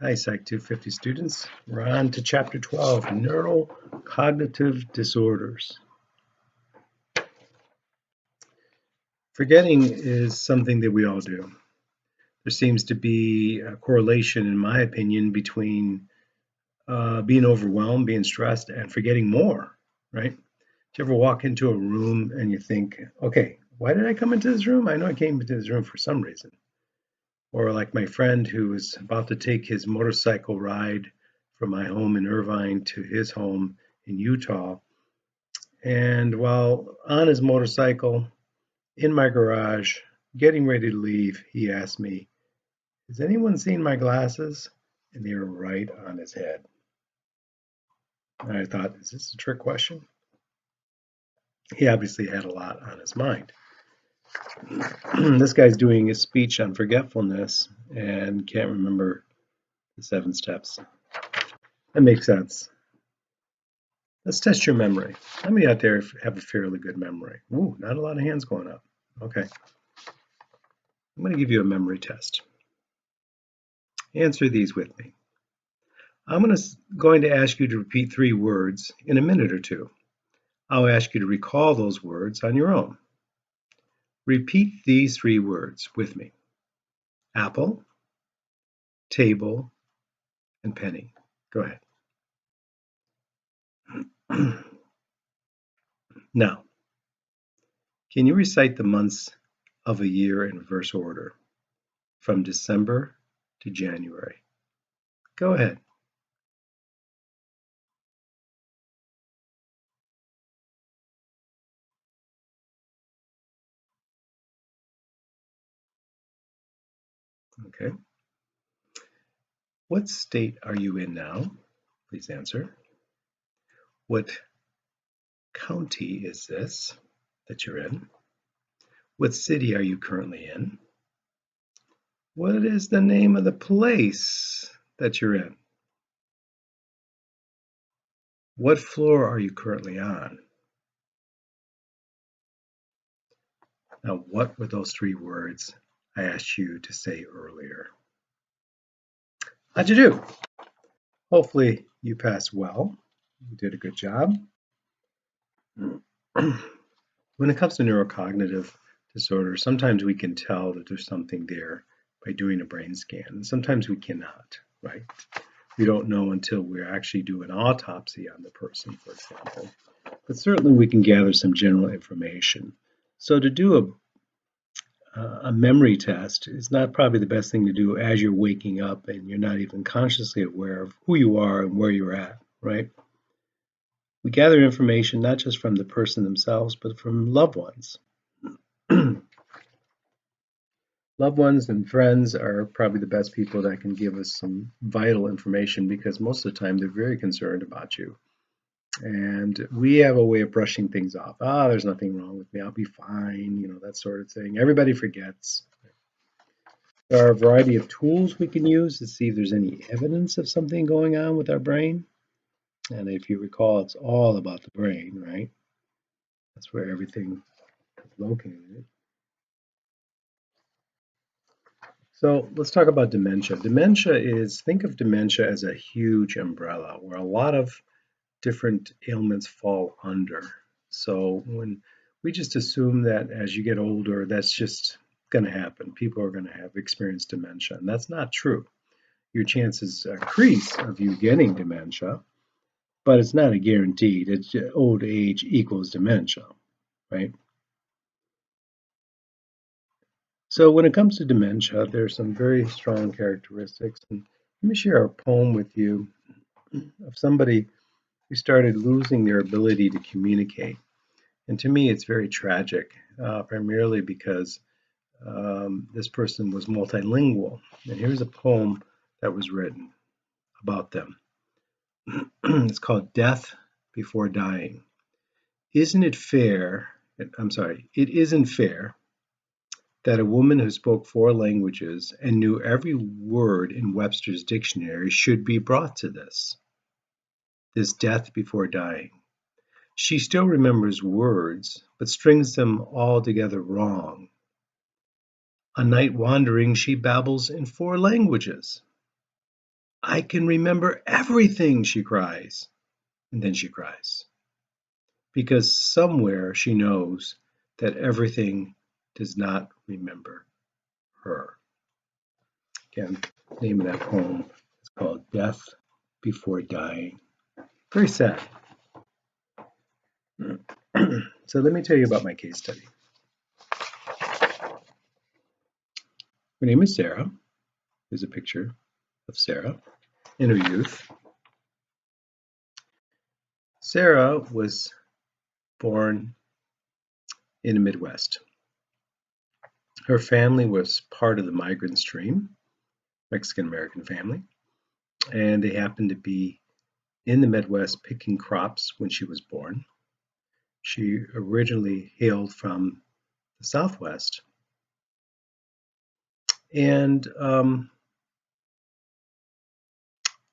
Hi, Psych250 students. We're on to Chapter 12, Neurocognitive Disorders. Forgetting is something that we all do. There seems to be a correlation, in my opinion, between being overwhelmed, being stressed, and forgetting more, right? Do you ever walk into a room and you think, okay, why did I come into this room? I know I came into this room for some reason. Or like my friend who was about to take his motorcycle ride from my home in Irvine to his home in Utah. And while on his motorcycle in my garage, getting ready to leave, he asked me, "Has anyone seen my glasses?" And they were right on his head. And I thought, is this a trick question? He obviously had a lot on his mind. This guy's doing a speech on forgetfulness and can't remember the 7 steps. That makes sense. Let's test your memory. How many out there have a fairly good memory? Ooh, not a lot of hands going up. Okay. I'm going to give you a memory test. Answer these with me. I'm going to ask you to repeat 3 words in a minute or 2. I'll ask you to recall those words on your own. Repeat these 3 words with me. Apple, table, and penny. Go ahead. Now, can you recite the months of a year in reverse order from December to January? Go ahead. Okay. What state are you in now? Please answer. What county is this that you're in? What city are you currently in? What is the name of the place that you're in? What floor are you currently on? Now, what were those 3 words I asked you to say earlier? How'd you do? Hopefully you passed well. You did a good job. When it comes to neurocognitive disorder, sometimes we can tell that there's something there by doing a brain scan, and sometimes we cannot, right? We don't know until we actually do an autopsy on the person, for example. But certainly we can gather some general information. So to do a memory test is not probably the best thing to do as you're waking up and you're not even consciously aware of who you are and where you're at, right? We gather information not just from the person themselves, but from loved ones. Loved ones and friends are probably the best people that can give us some vital information because most of the time they're very concerned about you. And we have a way of brushing things off. There's nothing wrong with me. I'll be fine, that sort of thing. Everybody forgets. There are a variety of tools we can use to see if there's any evidence of something going on with our brain. And if you recall, it's all about the brain, right? That's where everything is located. So let's talk about dementia. Think of dementia as a huge umbrella where a lot of different ailments fall under. So when we just assume that as you get older, that's just going to happen. People are going to have experienced dementia, and that's not true. Your chances increase of you getting dementia, but it's not a guaranteed. It's old age equals dementia, right? So when it comes to dementia, there's some very strong characteristics. And let me share a poem with you of somebody who started losing their ability to communicate. And to me, it's very tragic, primarily because this person was multilingual. And here's a poem that was written about them. It's called Death Before Dying. Isn't it fair? It isn't fair that a woman who spoke 4 languages and knew every word in Webster's dictionary should be brought to this death before dying. She still remembers words, but strings them all together wrong. A night wandering, she babbles in 4 languages. I can remember everything, she cries. And then she cries. Because somewhere she knows that everything does not remember her. Again, the name of that poem is called Death Before Dying. Very sad. So let me tell you about my case study. Her name is Sarah. Here's a picture of Sarah in her youth. Sarah was born in the Midwest. Her family was part of the migrant stream, Mexican-American family, and they happened to be in the Midwest picking crops when she was born. She originally hailed from the Southwest, and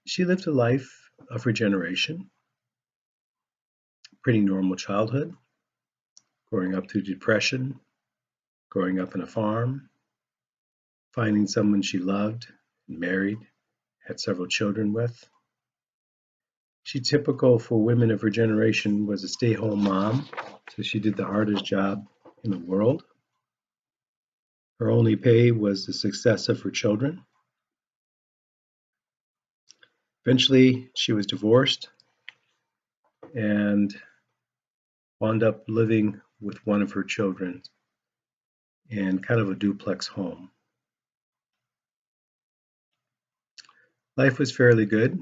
she lived a life of regeneration, pretty normal childhood, growing up through depression, growing up on a farm, finding someone she loved, married, had several children with. She, typical for women of her generation, was a stay-home mom, so she did the hardest job in the world. Her only pay was the success of her children. Eventually, she was divorced and wound up living with one of her children in kind of a duplex home. Life was fairly good.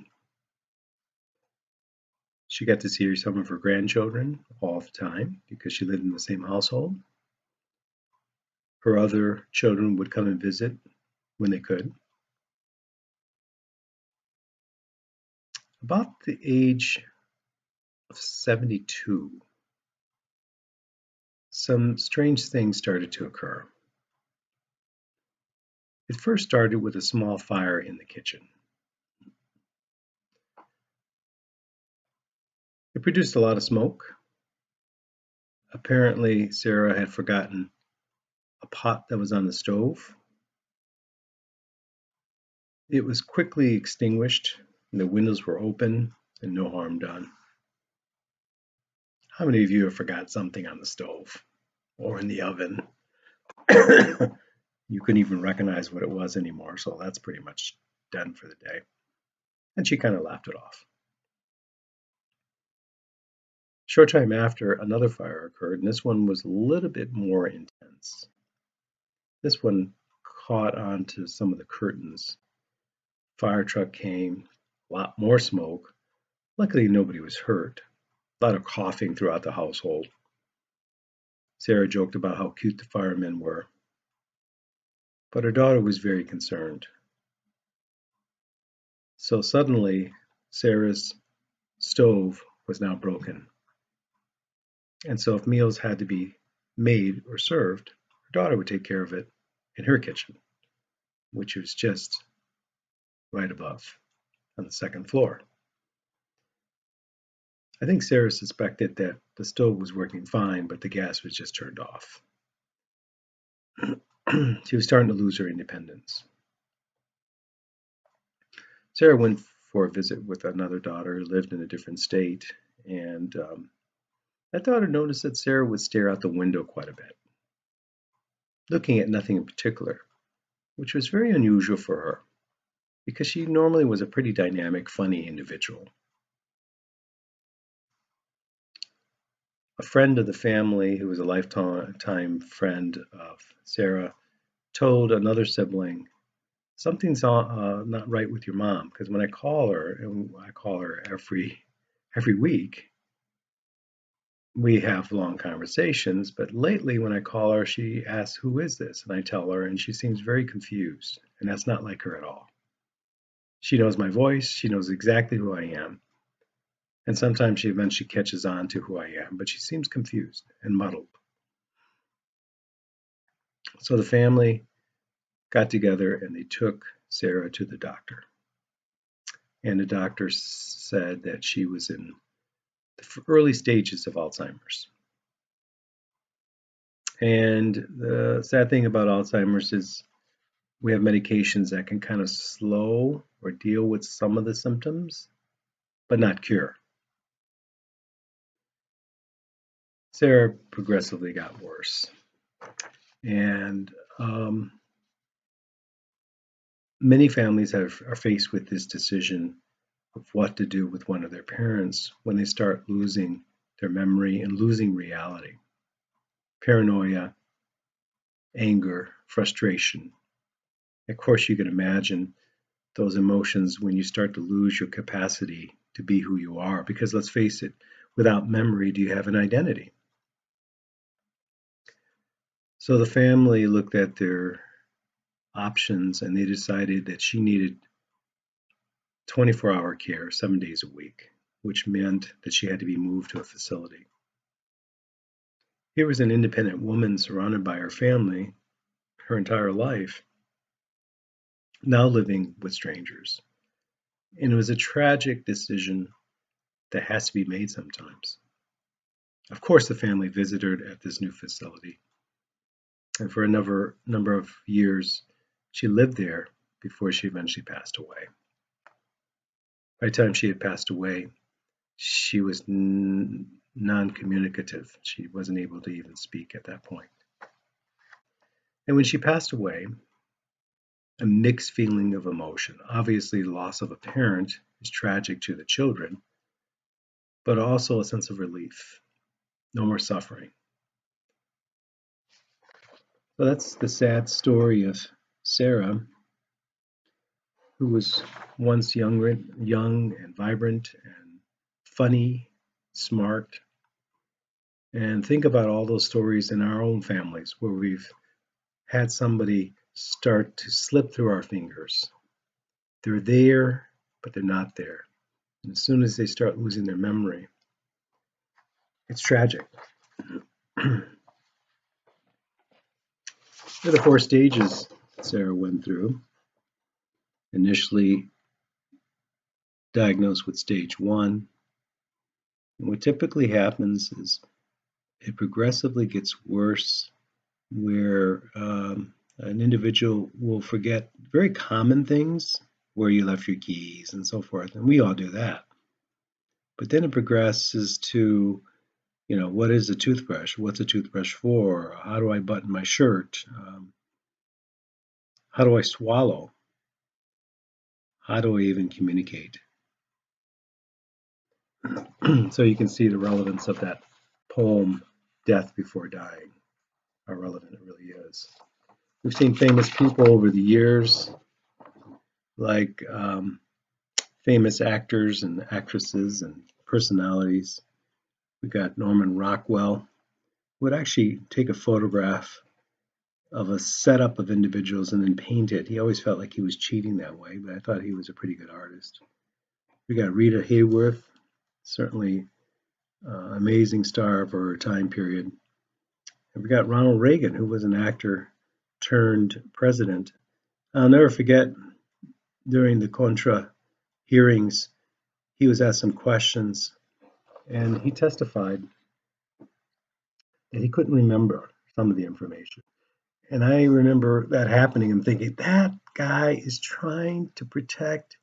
She got to see some of her grandchildren all the time because she lived in the same household. Her other children would come and visit when they could. About the age of 72, some strange things started to occur. It first started with a small fire in the kitchen. It produced a lot of smoke. Apparently, Sarah had forgotten a pot that was on the stove. It was quickly extinguished, and the windows were open and no harm done. How many of you have forgot something on the stove or in the oven? You couldn't even recognize what it was anymore, so that's pretty much done for the day. And she kind of laughed it off. Short time after, another fire occurred, and this one was a little bit more intense. This one caught onto some of the curtains. Fire truck came, a lot more smoke. Luckily, nobody was hurt. A lot of coughing throughout the household. Sarah joked about how cute the firemen were, but her daughter was very concerned. So suddenly, Sarah's stove was now broken. And so if meals had to be made or served, her daughter would take care of it in her kitchen, which was just right above on the second floor. I think Sarah suspected that the stove was working fine, but the gas was just turned off. She was starting to lose her independence. Sarah went for a visit with another daughter who lived in a different state, and that daughter noticed that Sarah would stare out the window quite a bit, looking at nothing in particular, which was very unusual for her because she normally was a pretty dynamic, funny individual. A friend of the family, who was a lifetime friend of Sarah, told another sibling, something's not right with your mom, because when I call her, and I call her every week, we have long conversations, but lately when I call her, she asks, "Who is this?" And I tell her, and she seems very confused, and that's not like her at all. She knows my voice, she knows exactly who I am, and sometimes she eventually catches on to who I am, but she seems confused and muddled. So the family got together and they took Sarah to the doctor. And the doctor said that she was in the early stages of Alzheimer's. And the sad thing about Alzheimer's is We have medications that can kind of slow or deal with some of the symptoms, but not cure. Sarah progressively got worse. And many families are faced with this decision of what to do with one of their parents when they start losing their memory and losing reality. Paranoia, anger, frustration. Of course, you can imagine those emotions when you start to lose your capacity to be who you are. Because let's face it, without memory, do you have an identity? So the family looked at their options and they decided that she needed 24-hour care 7 days a week, which meant that she had to be moved to a facility. Here was an independent woman surrounded by her family her entire life, now living with strangers. And it was a tragic decision that has to be made sometimes. Of course, the family visited her at this new facility. And for a number of years, she lived there before she eventually passed away. By the time she had passed away, she was non-communicative. She wasn't able to even speak at that point. And when she passed away, a mixed feeling of emotion. Obviously, the loss of a parent is tragic to the children, but also a sense of relief. No more suffering. So that's the sad story of Sarah, who was once young and vibrant and funny, smart. And think about all those stories in our own families where we've had somebody start to slip through our fingers. They're there, but they're not there. And as soon as they start losing their memory, it's tragic. There are the 4 stages Sarah went through. Initially diagnosed with stage 1. And what typically happens is it progressively gets worse, where an individual will forget very common things, where you left your keys and so forth, and we all do that. But then it progresses to, what is a toothbrush? What's a toothbrush for? How do I button my shirt? How do I swallow? How do I even communicate? So you can see the relevance of that poem, Death Before Dying, how relevant it really is. We've seen famous people over the years, like famous actors and actresses and personalities. We got Norman Rockwell, who would actually take a photograph of a setup of individuals and then paint it. He always felt like he was cheating that way, but I thought he was a pretty good artist. We got Rita Hayworth, certainly amazing star for her time period. And we got Ronald Reagan, who was an actor turned president. I'll never forget, during the Contra hearings, he was asked some questions, and he testified that he couldn't remember some of the information. And I remember that happening and thinking, that guy is trying to protect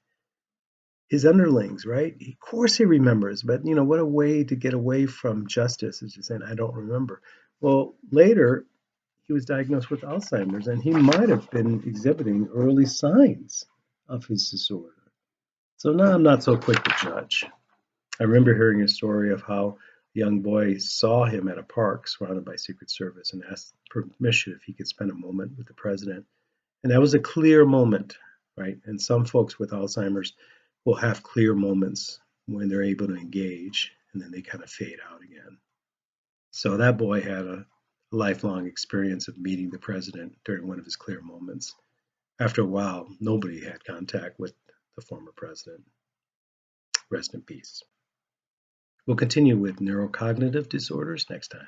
his underlings, right? Of course he remembers, but what a way to get away from justice is just saying, I don't remember. Well, later, he was diagnosed with Alzheimer's, and he might have been exhibiting early signs of his disorder. So now I'm not so quick to judge. I remember hearing a story of how a young boy saw him at a park surrounded by Secret Service and asked permission if he could spend a moment with the president. And that was a clear moment, right? And some folks with Alzheimer's will have clear moments when they're able to engage, and then they kind of fade out again. So that boy had a lifelong experience of meeting the president during one of his clear moments. After a while, nobody had contact with the former president. Rest in peace. We'll continue with neurocognitive disorders next time.